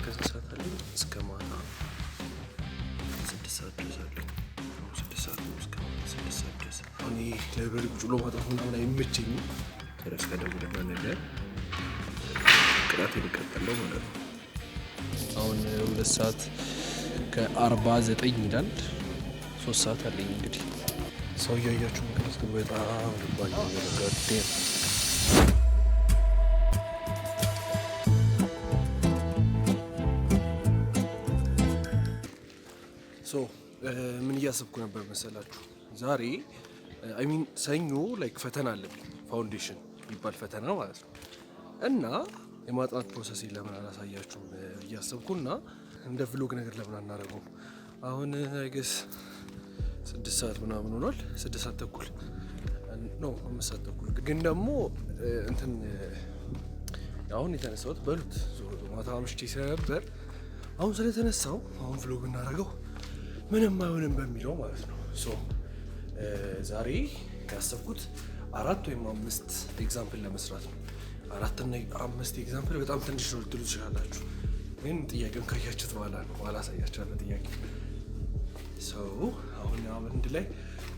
እስከ 6 ሰዓት አለኝ እስከ ማታ 6 ሰዓት ድረስ አለኝ። 6 ሰዓት ነው እስከ ማታ 6 ሰዓት ድረስ። አሁን ላይብረሪ ቁጭ ብሎ ማጥናት ምናምን አይመቸኝም። ስለዚህ ከደውልበት ነገር ቅጣት የሚቀጥለው ማለት ነው። አሁን 2 ሰዓት ከ49 ይላል። 3 ሰዓት አለኝ እንግዲህ ሰው እያያችሁ ምክንያት ግን በጣም ልባኝ ነገረጋዴ ምን እያሰብኩ ነበር መሰላችሁ? ዛሬ ሰኞ ላይክ ፈተና አለብኝ፣ ፋውንዴሽን የሚባል ፈተና ማለት ነው። እና የማጥናት ፕሮሰስ ለምን አላሳያችሁም እያሰብኩና እንደ ቭሎግ ነገር ለምን አናደርገውም? አሁን አይገስ 6 ሰዓት ምናምን ሆኗል። 6 ሰዓት ተኩል ነው 5 ሰዓት ተኩል ግን ደግሞ እንትን አሁን የተነሳሁት በሉት ማታ አምሽቼ ስለነበር አሁን ስለተነሳው አሁን ቭሎግ እናደርገው ምንም አይሆንም በሚለው ማለት ነው። ዛሬ ያሰብኩት 4 ወይም 5 ኤግዛምፕል ለመስራት ነው። 4 እና 5 ኤግዛምፕል በጣም ትንሽ ነው ልትሉ ትችላላችሁ፣ ግን ጥያቄውን ካያችሁት በኋላ ነው አሳያችኋለሁ ጥያቄ። አሁን አንድ ላይ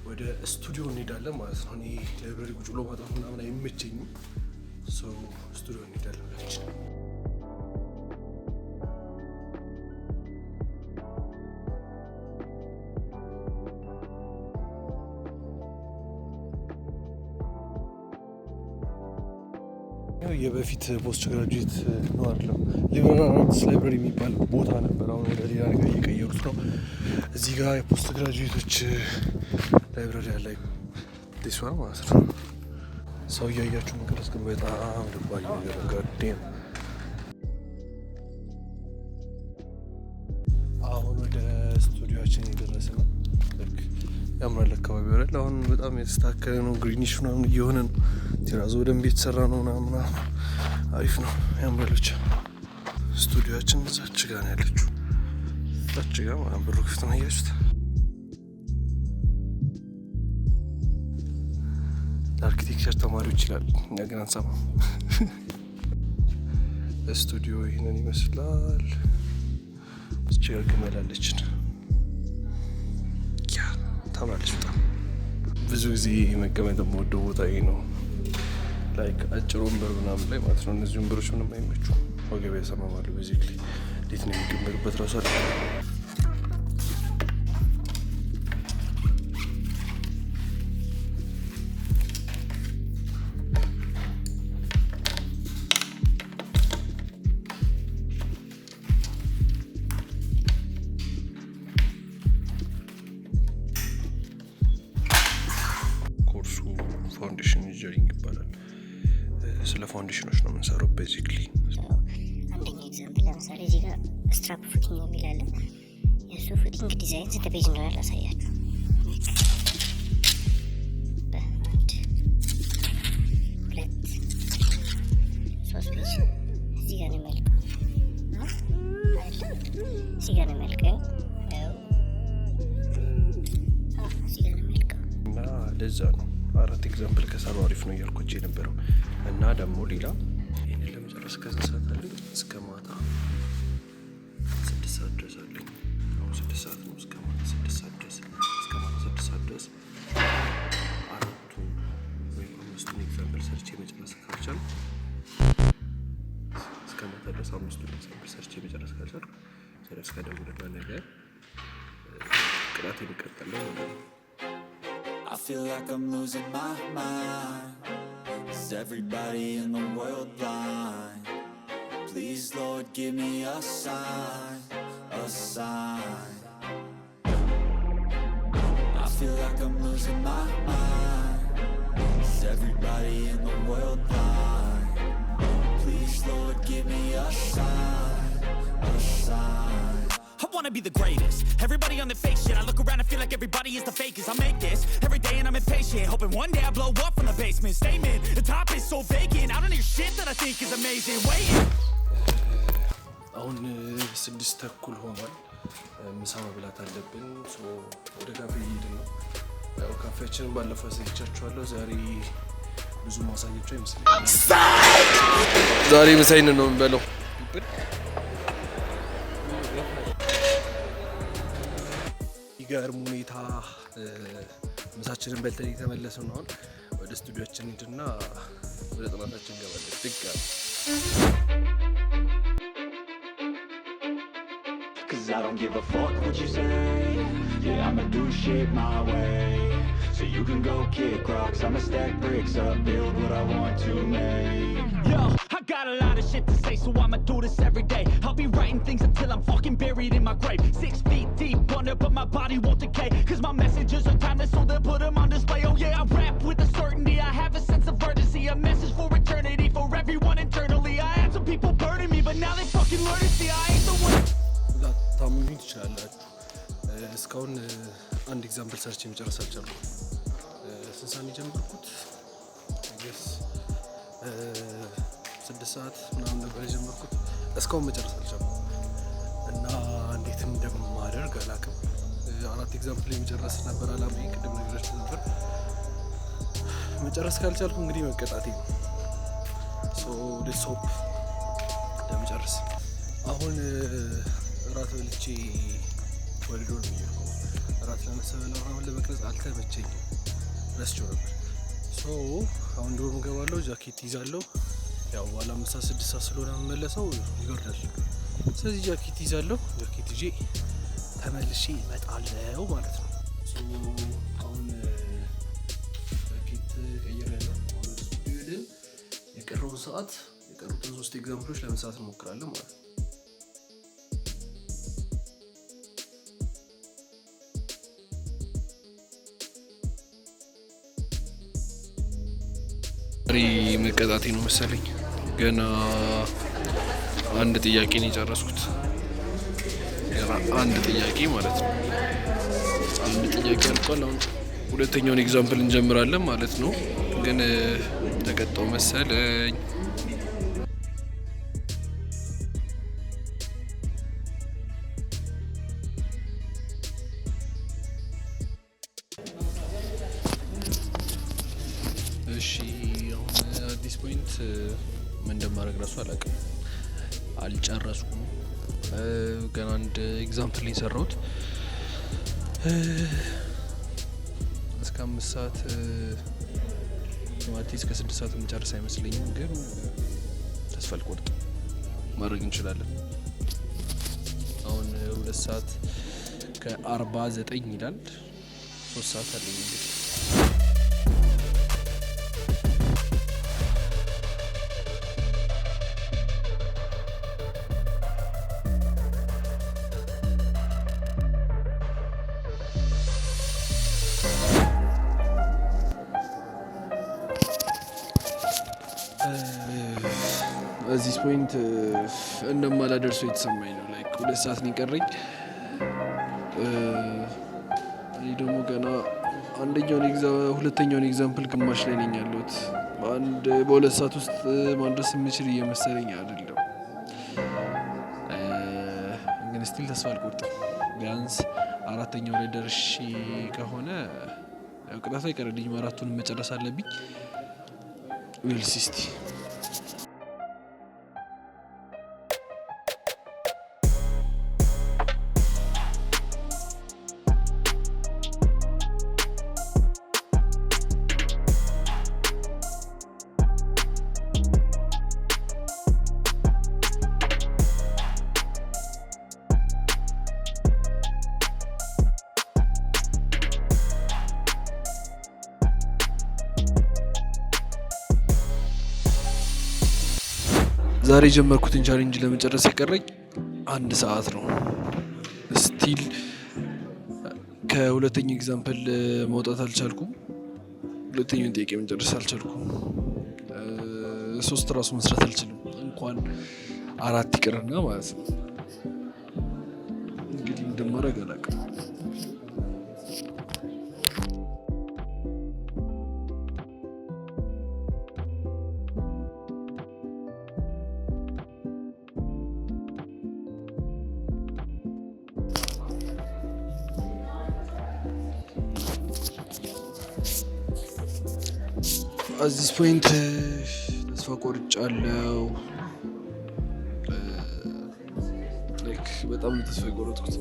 ወደ ስቱዲዮ እንሄዳለን ማለት ነው። እኔ ላይብረሪ ቁጭ ብሎ ማጥናት ምናምን አይመቸኝም። ስቱዲዮ እንሄዳለን ብላችን የበፊት ፖስት ግራጁዌት ነው አይደለም፣ ሊበራል አርትስ ላይብረሪ የሚባል ቦታ ነበር። አሁን ወደ ሌላ ነገር እየቀየሩት ነው። እዚህ ጋር የፖስት ግራጁዌቶች ላይብረሪ ያለ ዲስ ዋን ማለት ነው። ሰው እያያችሁ መቅረጽ ግን በጣም ልባኝ ነገር ጋዴ ነው። አሁን ወደ ስቱዲዮችን የደረሰ ነው። ያምራል አካባቢ ወረድ። አሁን በጣም የተስተካከለ ነው። ግሪኒሽ ምናምን እየሆነ ነው። ቴራዞ በደንብ የተሰራ ነው ምናምን አሪፍ ነው፣ ያምራል። ብቻ ስቱዲዮችን እዛች ጋር ነው ያለችው። እዛች ጋር ማለት በሩ ክፍት ነው። አያችሁት? ለአርኪቴክቸር ተማሪዎች ይላል፣ እኛ ግን አንሰማም። ስቱዲዮ ይህንን ይመስላል። እዚች ጋር ግመላለችን ታምራለች በጣም። ብዙ ጊዜ መቀመጥ የምወደው ቦታ ይሄ ነው። ላይክ አጭር ወንበር ምናምን ላይ ማለት ነው። እነዚህ ወንበሮች ምንም አይመቹ፣ ወገብ ያሰማማሉ። ቤዚክሊ እንዴት ነው የሚቀመጡበት ራሱ አለ። ፋውንዴሽን ኢንጂነሪንግ ይባላል። ስለ ፋውንዴሽኖች ነው የምንሰራው ቤዚክሊ። አንደኛ ኤግዛምፕል ለምሳሌ እዚህ ጋር ስትራፕ ፉቲንግ የሚል አለ። የእሱ ፉቲንግ ዲዛይን ስንት ፔጅ ነው ያላሳያችሁ? 3 ፔጅ። እዚህ ጋር ነው የሚያልቀው፣ እዚህ ጋር ነው የሚያልቀው፣ እዚህ ጋር ነው የሚያልቀው እና ለዛ ነው 4 ኤግዛምፕል ከሰሩ አሪፍ ነው እያልኩት የነበረው። እና ደግሞ ሌላ ይህንን ለመጨረስ ከዚህ ሰዓት አለኝ እስከ ማታ 6 ሰዓት ድረስ አለኝ። አሁን 6 ሰዓት ነው እስከ ማታ 6 ሰዓት ድረስ፣ እስከ ማታ 6 ሰዓት ድረስ 4 ወይም 5 ኤግዛምፕል ሰርቼ መጨረስ ካልቻልኩ እስከ ማታ ድረስ 5 ኤግዛምፕል ሰርቼ መጨረስ ካልቻልኩ ስለዚህ ከደውልበት ነገር ቅጣት የሚቀጥለው ነው። I feel like I'm losing my mind. Is everybody in the world blind? Please Lord give me a sign, a sign. I feel like I'm losing my mind. Is everybody in the world blind? Please Lord give me a sign, a sign. I wanna be the greatest. Everybody on the fake shit. I look around and feel like everybody is the fakest. I make this every day and I'm impatient, hoping one day I blow up from the basement. Statement, the top is so vacant. I don't hear shit that I think is amazing. Waiting. አሁን 6 ተኩል ሆኗል። ምሳ መብላት አለብን። ወደ ካፌ እየሄድን ነው። ያው ካፌያችንን ባለፈው አሳይቻችኋለሁ። ዛሬ ብዙ ማሳያችሁ አይመስለኝም። ዛሬ ምሳዬን ነው የምበለው። ይገርም ሁኔታ ምሳችንን በልተን የተመለስን ነው። አሁን ወደ ስቱዲዮችን ሄድና ወደ ጥናታችን እንገባለን። ድጋሚ Cause I don't give a fuck what you say. Yeah, I'ma do shit my way. So you can go kick rocks, I'ma stack bricks up, build what I want to make. Yo, I got a lot of shit to say, so I'ma do this every day. I'll be writing things until I'm fucking buried in my grave. 6 feet deep under, but my body won't decay. Cause my messages are timeless, so they'll put them on display. Oh yeah, I rap with a certainty, I have a sense of urgency. A message for eternity, for everyone internally. I had some people burning me, but now they fucking learn to see I ain't the one. ታምኑኝ ትችላላችሁ። እስካሁን አንድ ኤግዛምፕል ሰርች መጨረስ አልቻልኩም። ስንት ሰዓት የጀመርኩት? ስ 6 ሰዓት ምናምን ነበር የጀመርኩት። እስካሁን መጨረስ አልቻልኩም እና እንዴትም እንደማደርግ አላውቅም። 4 ኤግዛምፕል የመጨረስ ነበር አላማዬ። ቅድም ነግራችሁ ነበር። መጨረስ ካልቻልኩ እንግዲህ መቀጣቴ ነው። ሌትስ ሆፕ ለመጨረስ። አሁን እራት በልቼ ወደ ዶርም እየሄድኩ ነው። እራት ለመሰበላውን ለመቅረጽ አልተመቸኝም፣ ረስቼው ነበር። አሁን ዶርም እገባለሁ፣ ጃኬት ይዛለሁ። ያው በኋላ 5-6 ሰዓት ስለሆነ የምመለሰው ይወርዳል። ስለዚህ ጃኬት ይዛለሁ። ጃኬት ይዤ ተመልሼ እመጣለሁ ማለት ነው። አሁን ጃኬት ቀይሬያለሁ። አሁን ስቱዲዮ የቀረውን ሰዓት የቀሩትን 3 ኤግዛምፕሎች ለመስራት እንሞክራለን ማለት ነው። መቀጣቴ ነው መሰለኝ። ገና አንድ ጥያቄ ነው የጨረስኩት። ገና አንድ ጥያቄ ማለት ነው። አንድ ጥያቄ አልቋል። አሁን ሁለተኛውን ኤግዛምፕል እንጀምራለን ማለት ነው። ግን ተቀጣው መሰለኝ። እሺ አዲስ ፖይንት ምን እንደማደርግ ራሱ አላውቅም። አልጨረስኩም። ገና አንድ ኤግዛምፕል ነው የሰራሁት። እስከ 5 ሰዓት ማለት እስከ 6 ሰዓት የምንጨርስ አይመስለኝም። ግን ተስፋ አልቆርጥም፣ ማድረግ እንችላለን። አሁን 2 ሰዓት ከ49 ይላል። 3 ሰዓት አለኝ እንግዲህ። እዚህ ፖይንት እንደማላደርሰው የተሰማኝ ነው። ላይክ 2 ሰዓት ነው የቀረኝ። እኔ ደግሞ ገና ሁለተኛውን ኤግዛምፕል ግማሽ ላይ ነኝ ያለሁት። በ2 ሰዓት ውስጥ ማድረስ የምችል እየመሰለኝ አይደለም። ግን ስቲል ተስፋ አልቆርጥም። ቢያንስ 4ኛው ላይ ደርሼ ከሆነ ቅጣቱ አይቀርልኝም። 4ቱንም መጨረስ አለብኝ። ዌልሲስቲ ዛሬ የጀመርኩትን ቻሌንጅ ለመጨረስ የቀረኝ 1 ሰዓት ነው። ስቲል ከሁለተኛው ኤግዛምፕል መውጣት አልቻልኩም። ሁለተኛውን ጥያቄ መጨረስ አልቻልኩም። 3 ራሱ መስራት አልችልም፣ እንኳን 4 ይቅርና ማለት ነው። እንግዲህ እንደማደርግ አላውቅም። እዚህ ፖይንት ተስፋ ቆርጫለሁ። ላይክ በጣም ተስፋ የቆረጥኩት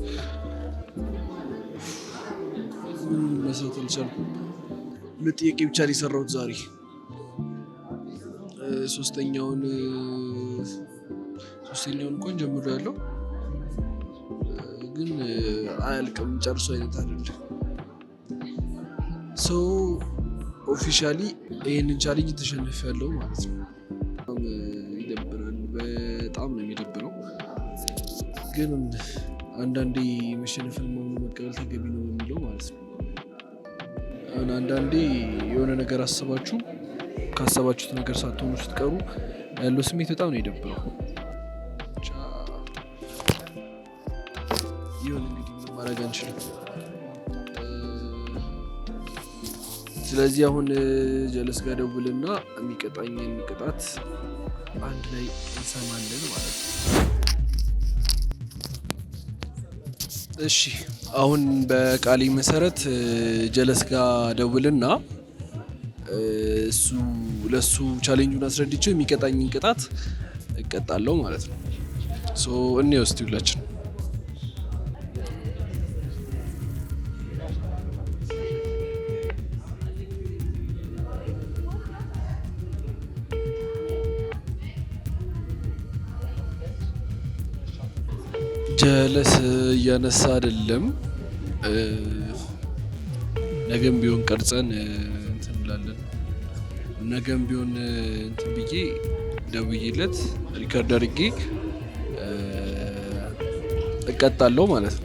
መስራት አልቻልኩም። ለጥያቄ ብቻ ነው የሰራሁት ዛሬ። ሶስተኛውን እንኳን ጀምሬያለሁ ግን አያልቅም ጨርሶ አይነት አይደለም። ሶ ኦፊሻሊ ይሄንን ቻሌንጅ ተሸንፌያለሁ ማለት ነው። በጣም ይደብራል። በጣም ነው የሚደብረው። ግን አንዳንዴ መሸነፍን መቀበል ተገቢ ነው የሚለው ማለት ነው። አሁን አንዳንዴ የሆነ ነገር አስባችሁ ካሰባችሁት ነገር ሳትሆኑ ስትቀሩ ያለው ስሜት በጣም ነው የደብረው። ይሁን እንግዲህ ምንም ማድረግ አንችልም። ስለዚህ አሁን ጀለስ ጋር ደውልና የሚቀጣኝን ቅጣት አንድ ላይ እንሰማለን ማለት ነው። እሺ አሁን በቃሌ መሰረት ጀለስ ጋር ደውልና ለሱ ቻሌንጁን አስረድቼው የሚቀጣኝን ቅጣት እቀጣለሁ ማለት ነው። ሶ እኔ ውስጥ ሁላችን ጀለስ እያነሳ አይደለም። ነገም ቢሆን ቀርጸን እንትን እንላለን። ነገም ቢሆን እንትን ብዬ ደውዬለት ሪከርድ አድርጌ እቀጣለሁ ማለት ነው።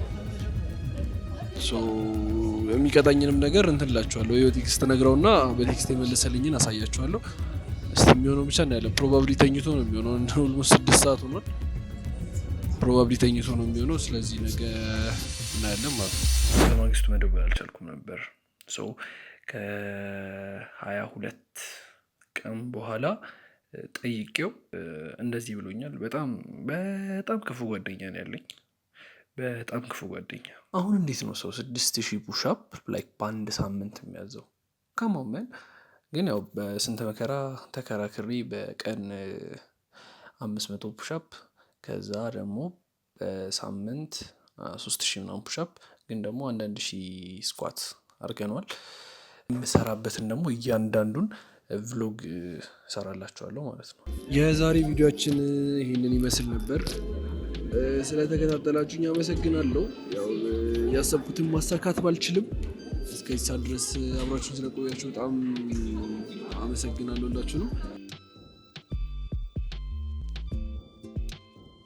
ሶ የሚቀጣኝንም ነገር እንትን እላችኋለሁ። በቴክስት ነግረውና በቴክስት የመለሰልኝን አሳያችኋለሁ። እስቲ የሚሆነው ብቻ እናያለን። ፕሮባብሊ ተኝቶ ነው የሚሆነው። ኦልሞስት 6 ሰዓት ሆኗል። ፕሮባብሊ ተኝቶ ነው የሚሆነው። ስለዚህ ነገ እናያለን ማለት ነው። በማግስቱ መደወል አልቻልኩም ነበር። ሰው ከ22 ቀን በኋላ ጠይቄው እንደዚህ ብሎኛል። በጣም ክፉ ጓደኛ ነው ያለኝ። በጣም ክፉ ጓደኛ። አሁን እንዴት ነው ሰው 6000 ፑሻፕ ላይክ በአንድ ሳምንት የሚያዘው? ከማመን ግን ያው በስንት መከራ ተከራክሬ በቀን 500 ፑሻፕ ከዛ ደግሞ በሳምንት 3000 ምናምን ፑሻፕ ግን ደግሞ 1000 ስኳት አድርገነዋል። የምሰራበትን ደግሞ እያንዳንዱን ቭሎግ ሰራላችኋለሁ ማለት ነው። የዛሬ ቪዲዮችን ይህንን ይመስል ነበር። ስለተከታተላችሁኝ አመሰግናለሁ። ያው ያሰብኩትን ማሳካት ባልችልም እስከዚህ ሰዓት ድረስ አብራችሁን ስለቆያችሁ በጣም አመሰግናለሁ። ሁላችሁ ነው